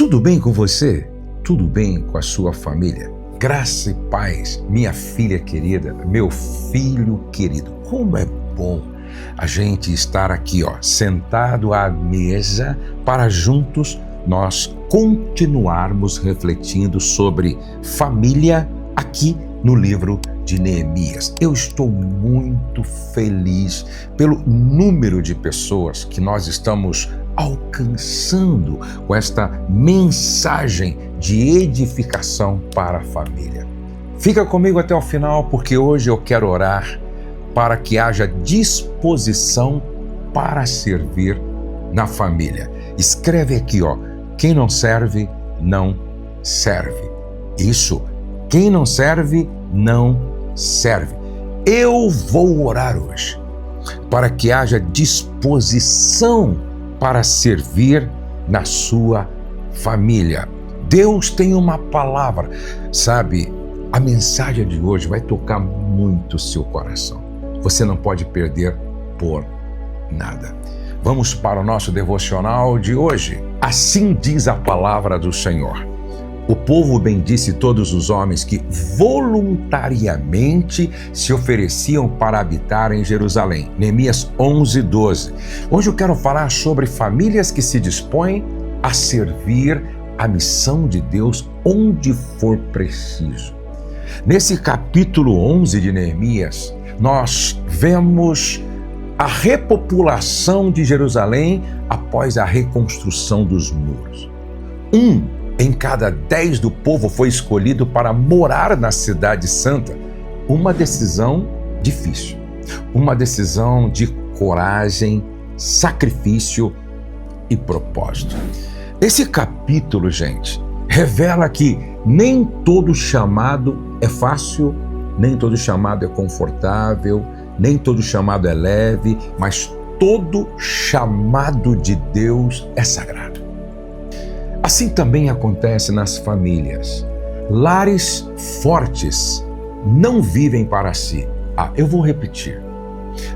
Tudo bem com você? Tudo bem com a sua família? Graça e paz, minha filha querida, meu filho querido. Como é bom a gente estar aqui, sentado à mesa para juntos nós continuarmos refletindo sobre família aqui no livro de Neemias. Eu estou muito feliz pelo número de pessoas que nós estamos alcançando com esta mensagem de edificação para a família. Fica comigo até o final, porque hoje eu quero orar para que haja disposição para servir na família. Escreve aqui, quem não serve, não serve. Isso, quem não serve, não serve. Eu vou orar hoje para que haja disposição para servir na sua família. Deus tem uma palavra, sabe? A mensagem de hoje vai tocar muito o seu coração. Você não pode perder por nada. Vamos para o nosso devocional de hoje. Assim diz a palavra do Senhor. O povo bendisse todos os homens que voluntariamente se ofereciam para habitar em Jerusalém. Neemias 11:12. Hoje eu quero falar sobre famílias que se dispõem a servir a missão de Deus onde for preciso. Nesse capítulo 11 de Neemias, nós vemos a repopulação de Jerusalém após a reconstrução dos muros. Em cada 10 do povo foi escolhido para morar na cidade santa. Uma decisão difícil, uma decisão de coragem, sacrifício e propósito. Esse capítulo, gente, revela que nem todo chamado é fácil, nem todo chamado é confortável, nem todo chamado é leve, mas todo chamado de Deus é sagrado. Assim também acontece nas famílias. Lares fortes não vivem para si. Eu vou repetir.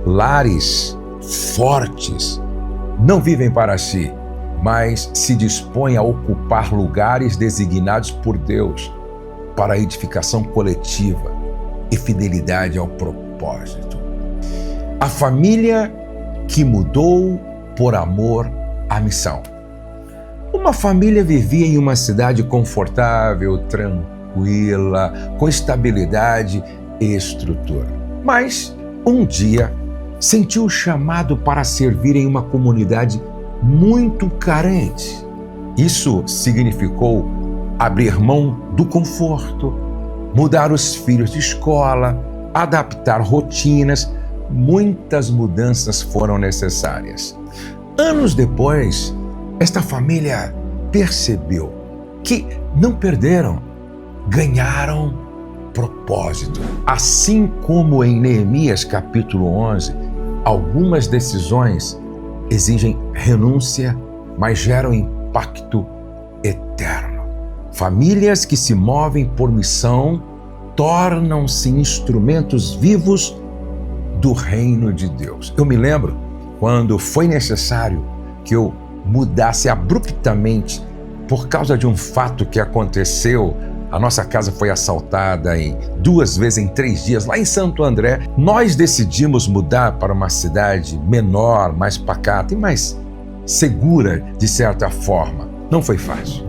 Lares fortes não vivem para si, mas se dispõem a ocupar lugares designados por Deus para a edificação coletiva e fidelidade ao propósito. A família que mudou por amor à missão. Uma família vivia em uma cidade confortável, tranquila, com estabilidade e estrutura. Mas, um dia, sentiu o chamado para servir em uma comunidade muito carente. Isso significou abrir mão do conforto, mudar os filhos de escola, adaptar rotinas. Muitas mudanças foram necessárias. Anos depois, esta família percebeu que não perderam, ganharam propósito. Assim como em Neemias capítulo 11, algumas decisões exigem renúncia, mas geram impacto eterno. Famílias que se movem por missão tornam-se instrumentos vivos do reino de Deus. Eu me lembro quando foi necessário que eu mudasse abruptamente por causa de um fato que aconteceu. A nossa casa foi assaltada 2 vezes em 3 dias lá em Santo André. Nós decidimos mudar para uma cidade menor, mais pacata e mais segura de certa forma. Não foi fácil.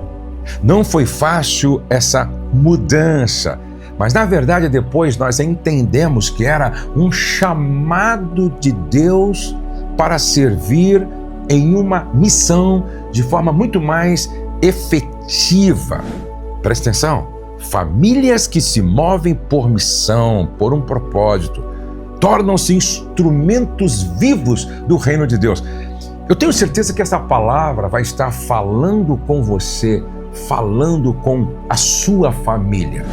Não foi fácil essa mudança. Mas na verdade depois nós entendemos que era um chamado de Deus para servir em uma missão de forma muito mais efetiva. Presta atenção, famílias que se movem por missão, por um propósito, tornam-se instrumentos vivos do reino de Deus. Eu tenho certeza que essa palavra vai estar falando com você, falando com a sua família.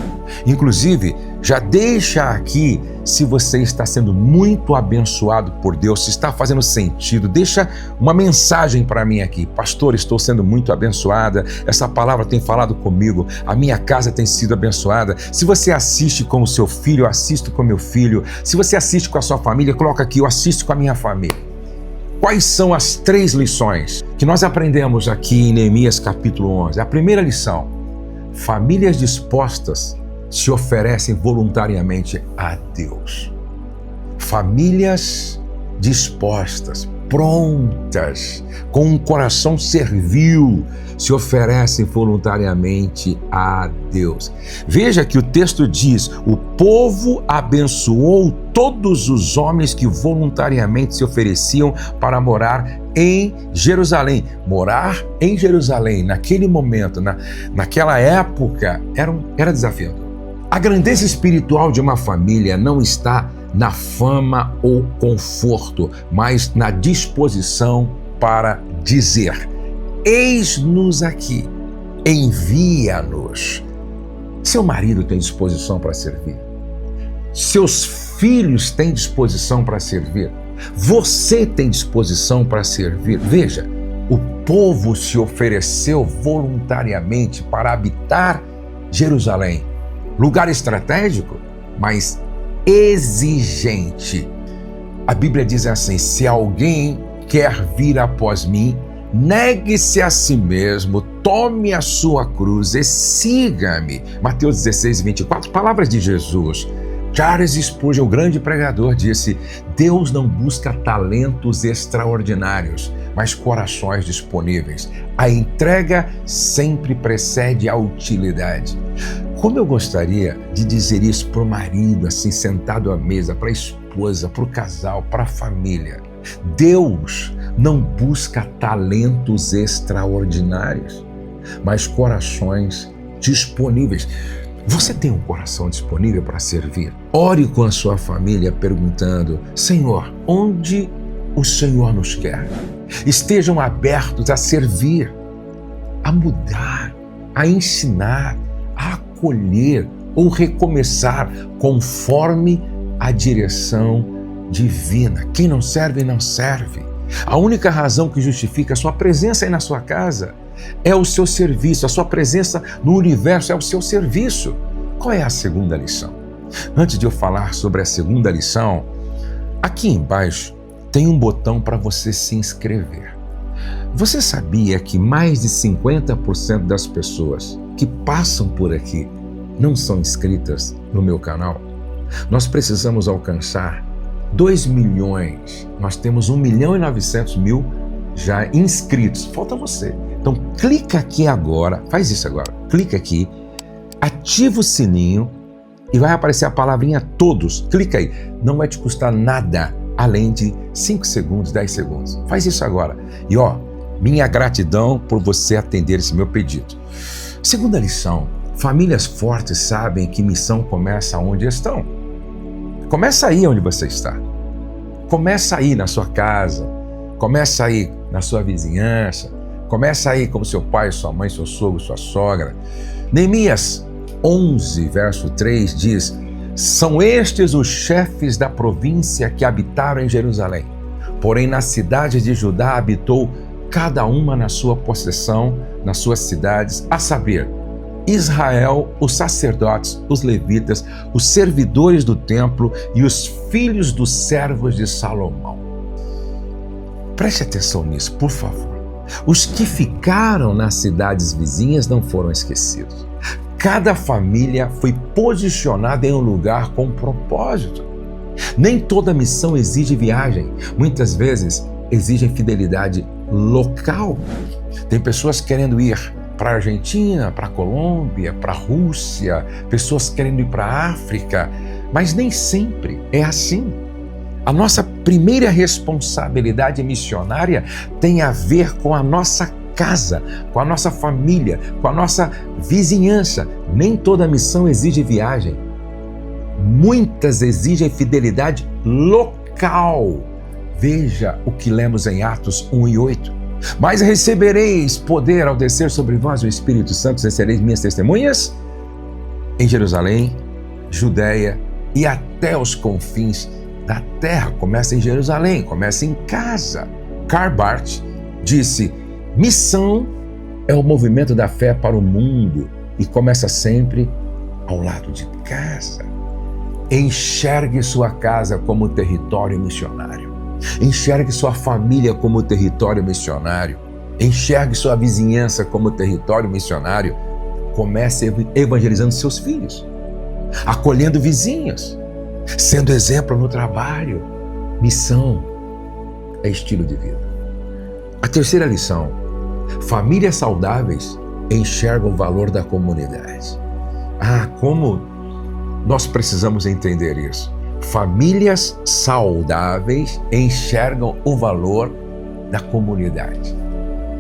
Inclusive, já deixa aqui se você está sendo muito abençoado por Deus, se está fazendo sentido, deixa uma mensagem para mim aqui. Pastor, estou sendo muito abençoada, essa palavra tem falado comigo, a minha casa tem sido abençoada. Se você assiste com o seu filho, eu assisto com meu filho. Se você assiste com a sua família, coloca aqui, eu assisto com a minha família. Quais são as 3 lições que nós aprendemos aqui em Neemias capítulo 11? A primeira lição: famílias dispostas se oferecem voluntariamente a Deus. Famílias dispostas, prontas, com um coração servil, se oferecem voluntariamente a Deus. Veja que o texto diz: o povo abençoou todos os homens que voluntariamente se ofereciam para morar em Jerusalém. Morar em Jerusalém, naquele momento, naquela época, era desafiador. A grandeza espiritual de uma família não está na fama ou conforto, mas na disposição para dizer: eis-nos aqui, envia-nos. Seu marido tem disposição para servir. Seus filhos têm disposição para servir. Você tem disposição para servir. Veja, o povo se ofereceu voluntariamente para habitar Jerusalém. Lugar estratégico, mas exigente. A Bíblia diz assim: se alguém quer vir após mim, negue-se a si mesmo, tome a sua cruz e siga-me. Mateus 16, 24, palavras de Jesus. Charles Spurgeon, o grande pregador, disse: Deus não busca talentos extraordinários, mas corações disponíveis. A entrega sempre precede a utilidade. Como eu gostaria de dizer isso para o marido, assim, sentado à mesa, para a esposa, para o casal, para a família. Deus não busca talentos extraordinários, mas corações disponíveis. Você tem um coração disponível para servir? Ore com a sua família perguntando: Senhor, onde o Senhor nos quer? Estejam abertos a servir, a mudar, a ensinar, a acolher ou recomeçar conforme a direção divina. Quem não serve, não serve. A única razão que justifica a sua presença aí na sua casa é o seu serviço. A sua presença no universo é o seu serviço. Qual é a segunda lição? Antes de eu falar sobre a segunda lição, aqui embaixo tem um botão para você se inscrever. Você sabia que mais de 50% das pessoas que passam por aqui não são inscritas no meu canal? Nós precisamos alcançar 2 milhões. Nós temos 1.900.000 já inscritos. Falta você. Então clica aqui agora, faz isso agora. Clica aqui, ativa o sininho e vai aparecer a palavrinha todos. Clica aí. Não vai te custar nada além de 5 segundos, 10 segundos. Faz isso agora. E minha gratidão por você atender esse meu pedido. Segunda lição: famílias fortes sabem que missão começa onde estão. Começa aí onde você está. Começa aí na sua casa. Começa aí na sua vizinhança. Começa aí como seu pai, sua mãe, seu sogro, sua sogra. Neemias 11, verso 3 diz: são estes os chefes da província que habitaram em Jerusalém. Porém, na cidade de Judá habitou cada uma na sua possessão, nas suas cidades, a saber, Israel, os sacerdotes, os levitas, os servidores do templo e os filhos dos servos de Salomão. Preste atenção nisso, por favor. Os que ficaram nas cidades vizinhas não foram esquecidos. Cada família foi posicionada em um lugar com propósito. Nem toda missão exige viagem. Muitas vezes exigem fidelidade local. Tem pessoas querendo ir para a Argentina, para a Colômbia, para a Rússia, pessoas querendo ir para a África, mas nem sempre é assim. A nossa primeira responsabilidade missionária tem a ver com a nossa casa, com a nossa família, com a nossa vizinhança. Nem toda missão exige viagem. Muitas exigem fidelidade local. Veja o que lemos em Atos 1 e 8. Mas recebereis poder ao descer sobre vós o Espírito Santo, e sereis minhas testemunhas em Jerusalém, Judéia e até os confins da terra. Começa em Jerusalém, começa em casa. Karl Barth disse: missão é o movimento da fé para o mundo e começa sempre ao lado de casa. Enxergue sua casa como território missionário. Enxergue sua família como território missionário. Enxergue sua vizinhança como território missionário. Comece evangelizando seus filhos, acolhendo vizinhos, sendo exemplo no trabalho. Missão é estilo de vida. A terceira lição: famílias saudáveis enxergam o valor da comunidade. Como nós precisamos entender isso. Famílias saudáveis enxergam o valor da comunidade.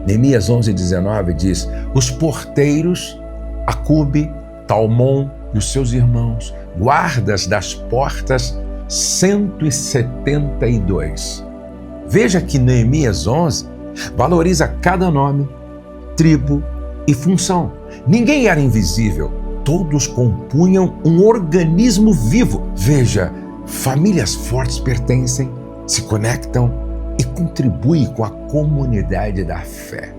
Neemias 11:19 diz: os porteiros, Acube, Talmon e os seus irmãos, guardas das portas, 172. Veja que Neemias 11 valoriza cada nome, tribo e função. Ninguém era invisível, todos compunham um organismo vivo. Veja, famílias fortes pertencem, se conectam e contribuem com a comunidade da fé.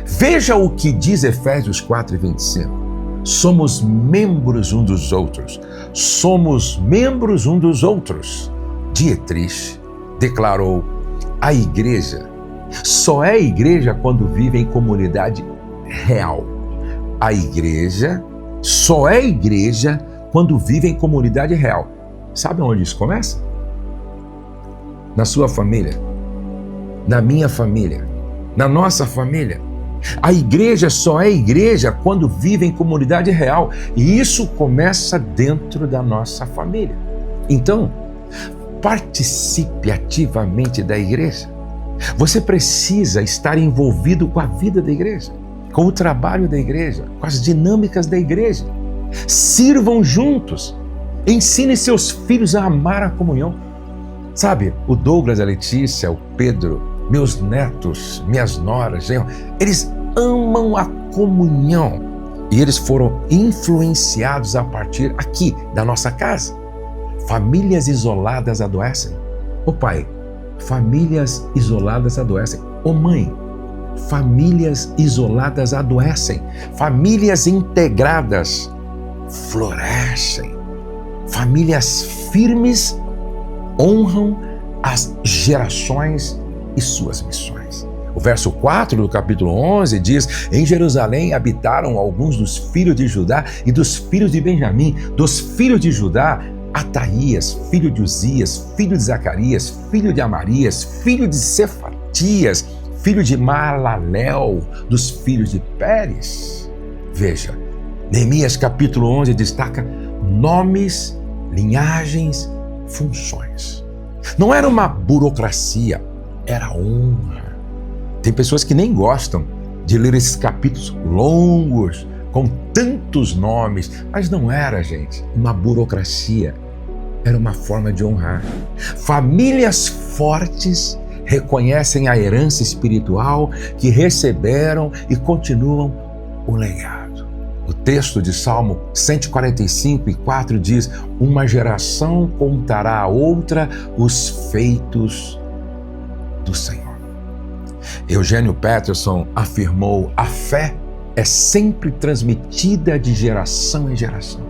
Veja o que diz Efésios 4:25. Somos membros um dos outros. Somos membros um dos outros. Dietrich declarou: a igreja só é igreja quando vive em comunidade real. A igreja só é igreja quando vive em comunidade real. Sabe onde isso começa? Na sua família, na minha família, na nossa família. A igreja só é igreja quando vive em comunidade real. E isso começa dentro da nossa família. Então, participe ativamente da igreja. Você precisa estar envolvido com a vida da igreja, com o trabalho da igreja, com as dinâmicas da igreja. Sirvam juntos. Ensine seus filhos a amar a comunhão. Sabe, o Douglas, a Letícia, o Pedro, meus netos, minhas noras, eles amam a comunhão. E eles foram influenciados a partir aqui da nossa casa. Famílias isoladas adoecem. Ô pai, famílias isoladas adoecem. Ô mãe, famílias isoladas adoecem. Famílias integradas florescem. Famílias firmes honram as gerações e suas missões. O verso 4 do capítulo 11 diz: em Jerusalém habitaram alguns dos filhos de Judá e dos filhos de Benjamim. Dos filhos de Judá, Ataías, filho de Uzias, filho de Zacarias, filho de Amarias, filho de Cefatias, filho de Malalel, dos filhos de Pérez. Veja, Neemias capítulo 11 destaca nomes, linhagens, funções. Não era uma burocracia, era honra. Tem pessoas que nem gostam de ler esses capítulos longos, com tantos nomes, mas não era, gente, uma burocracia. Era uma forma de honrar. Famílias fortes reconhecem a herança espiritual que receberam e continuam o legado. O texto de Salmo 145:4 diz: uma geração contará a outra os feitos do Senhor. Eugênio Peterson afirmou: a fé é sempre transmitida de geração em geração.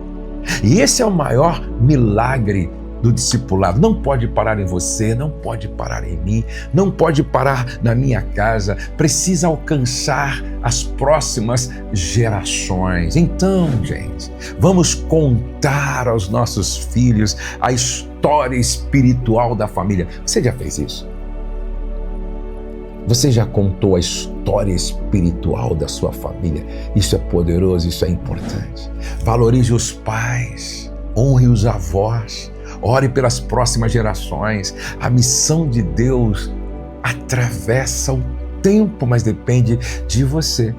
E esse é o maior milagre do discipulado. Não pode parar em você, não pode parar em mim, não pode parar na minha casa. Precisa alcançar as próximas gerações. Então, gente, vamos contar aos nossos filhos a história espiritual da família. Você já fez isso? Você já contou a história espiritual da sua família? Isso é poderoso, isso é importante. Valorize os pais, honre os avós, ore pelas próximas gerações. A missão de Deus atravessa o tempo, mas depende de você.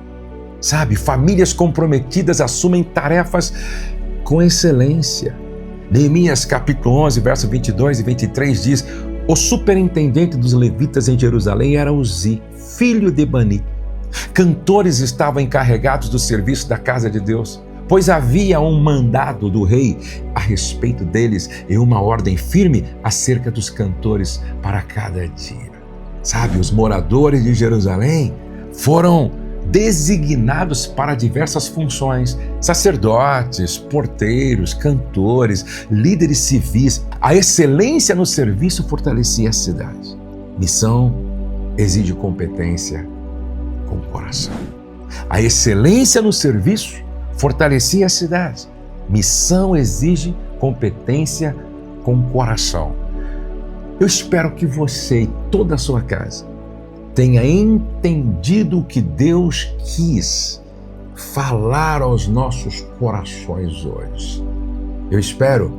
Sabe, famílias comprometidas assumem tarefas com excelência. Neemias capítulo 11, verso 22 e 23 diz: o superintendente dos levitas em Jerusalém era Uzi, filho de Bani. Cantores estavam encarregados do serviço da casa de Deus, pois havia um mandado do rei a respeito deles e uma ordem firme acerca dos cantores para cada dia. Sabe, os moradores de Jerusalém foram designados para diversas funções: sacerdotes, porteiros, cantores, líderes civis. A excelência no serviço fortalecia a cidade. Missão exige competência com o coração. A excelência no serviço fortalecia a cidade. Missão exige competência com o coração. Eu espero que você e toda a sua casa tenha entendido o que Deus quis falar aos nossos corações hoje. Eu espero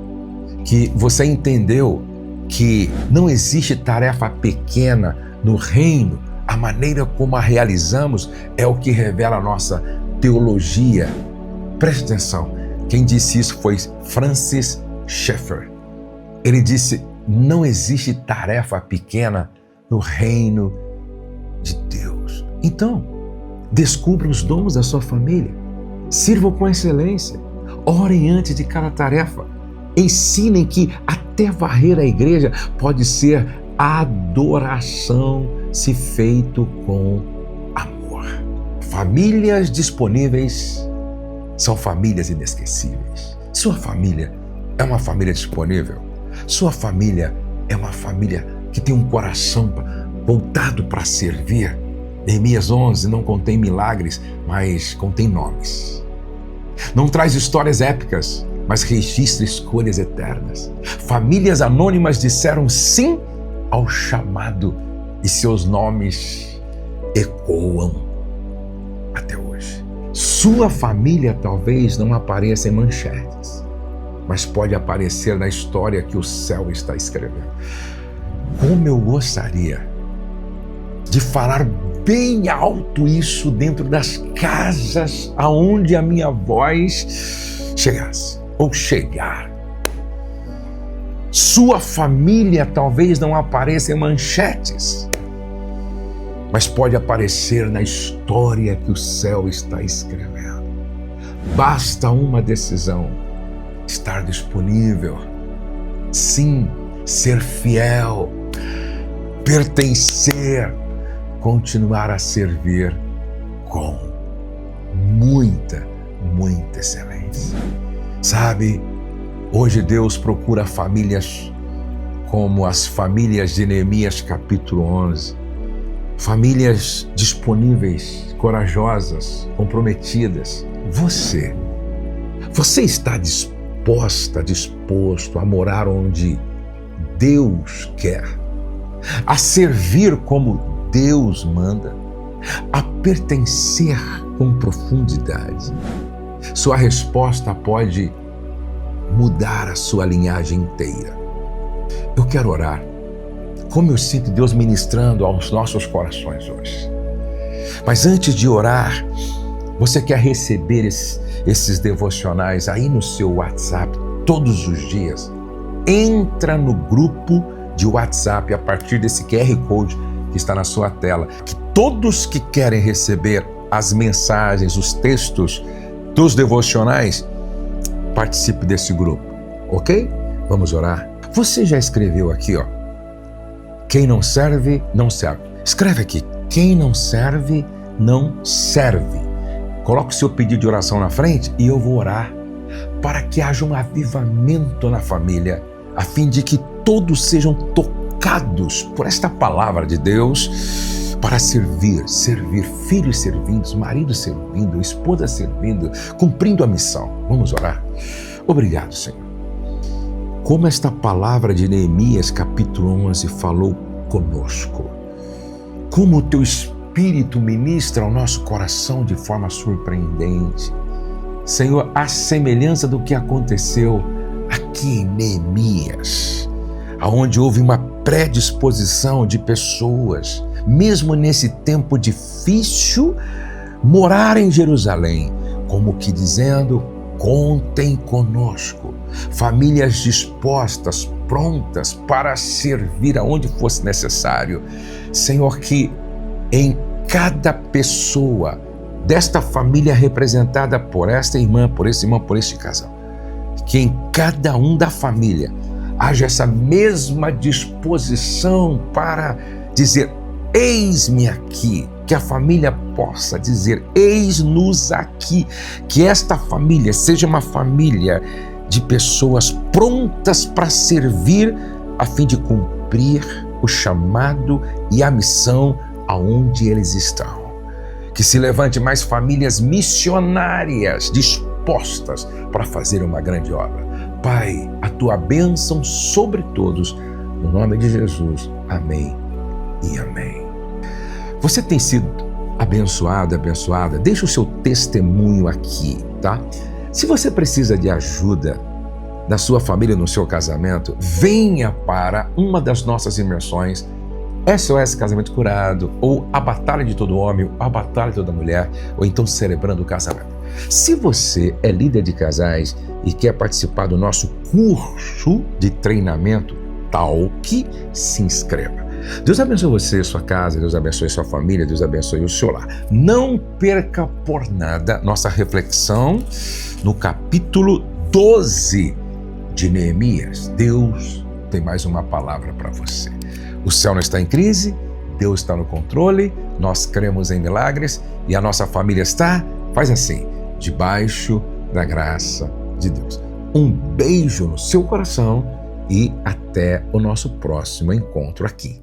que você entendeu que não existe tarefa pequena no reino. A maneira como a realizamos é o que revela a nossa teologia. Preste atenção, quem disse isso foi Francis Schaeffer. Ele disse: não existe tarefa pequena no reino de Deus. Então, descubra os dons da sua família, sirvam com excelência, orem antes de cada tarefa, ensinem que até varrer a igreja pode ser adoração se feito com amor. Famílias disponíveis são famílias inesquecíveis. Sua família é uma família disponível. Sua família é uma família que tem um coração voltado para servir. Neemias 11 não contém milagres, mas contém nomes. Não traz histórias épicas, mas registra escolhas eternas. Famílias anônimas disseram sim ao chamado e seus nomes ecoam até hoje. Sua família talvez não apareça em manchetes, mas pode aparecer na história que o céu está escrevendo. Como eu gostaria de falar bem alto isso dentro das casas aonde a minha voz chegasse ou chegar. Sua família talvez não apareça em manchetes, mas pode aparecer na história que o céu está escrevendo. Basta uma decisão: estar disponível, sim, ser fiel, pertencer, continuar a servir com muita excelência. Sabe, hoje Deus procura famílias como as famílias de Neemias capítulo 11. Famílias disponíveis, corajosas, comprometidas. Você está disposto a morar onde Deus quer, a servir como Deus manda, a pertencer com profundidade? Sua resposta pode mudar a sua linhagem inteira. Eu quero orar. Como eu sinto Deus ministrando aos nossos corações hoje. Mas antes de orar, você quer receber esses devocionais aí no seu WhatsApp todos os dias? Entra no grupo de WhatsApp a partir desse QR Code que está na sua tela. Que todos que querem receber as mensagens, os textos dos devocionais, participe desse grupo, ok? Vamos orar? Você já escreveu aqui, ó. Quem não serve, não serve. Escreve aqui. Quem não serve, não serve. Coloque o seu pedido de oração na frente e eu vou orar para que haja um avivamento na família, a fim de que todos sejam tocados por esta palavra de Deus para servir, filhos servindo, marido servindo, esposa servindo, cumprindo a missão. Vamos orar? Obrigado, Senhor. Como esta palavra de Neemias capítulo 11 falou conosco. Como o Teu Espírito ministra ao nosso coração de forma surpreendente. Senhor, a semelhança do que aconteceu aqui em Neemias, onde houve uma predisposição de pessoas, mesmo nesse tempo difícil, morar em Jerusalém, como que dizendo: contem conosco. Famílias dispostas, prontas para servir aonde fosse necessário. Senhor, que em cada pessoa desta família representada por esta irmã, por esse irmão, por este casal, que em cada um da família haja essa mesma disposição para dizer: eis-me aqui, que a família possa dizer: eis-nos aqui. Que esta família seja uma família de pessoas prontas para servir, a fim de cumprir o chamado e a missão aonde eles estão. Que se levante mais famílias missionárias dispostas para fazer uma grande obra. Pai, a tua bênção sobre todos, no nome de Jesus. Amém e amém. Você tem sido abençoado, abençoada? Deixa o seu testemunho aqui, tá? Se você precisa de ajuda na sua família, no seu casamento, venha para uma das nossas imersões SOS Casamento Curado, ou A Batalha de Todo Homem, ou A Batalha de Toda Mulher, ou então Celebrando o Casamento. Se você é líder de casais e quer participar do nosso curso de treinamento Talk, se inscreva. Deus abençoe você, sua casa, Deus abençoe sua família, Deus abençoe o seu lar. Não perca por nada nossa reflexão no capítulo 12 de Neemias. Deus tem mais uma palavra para você. O céu não está em crise, Deus está no controle, nós cremos em milagres e a nossa família está, faz assim, debaixo da graça de Deus. Um beijo no seu coração e até o nosso próximo encontro aqui.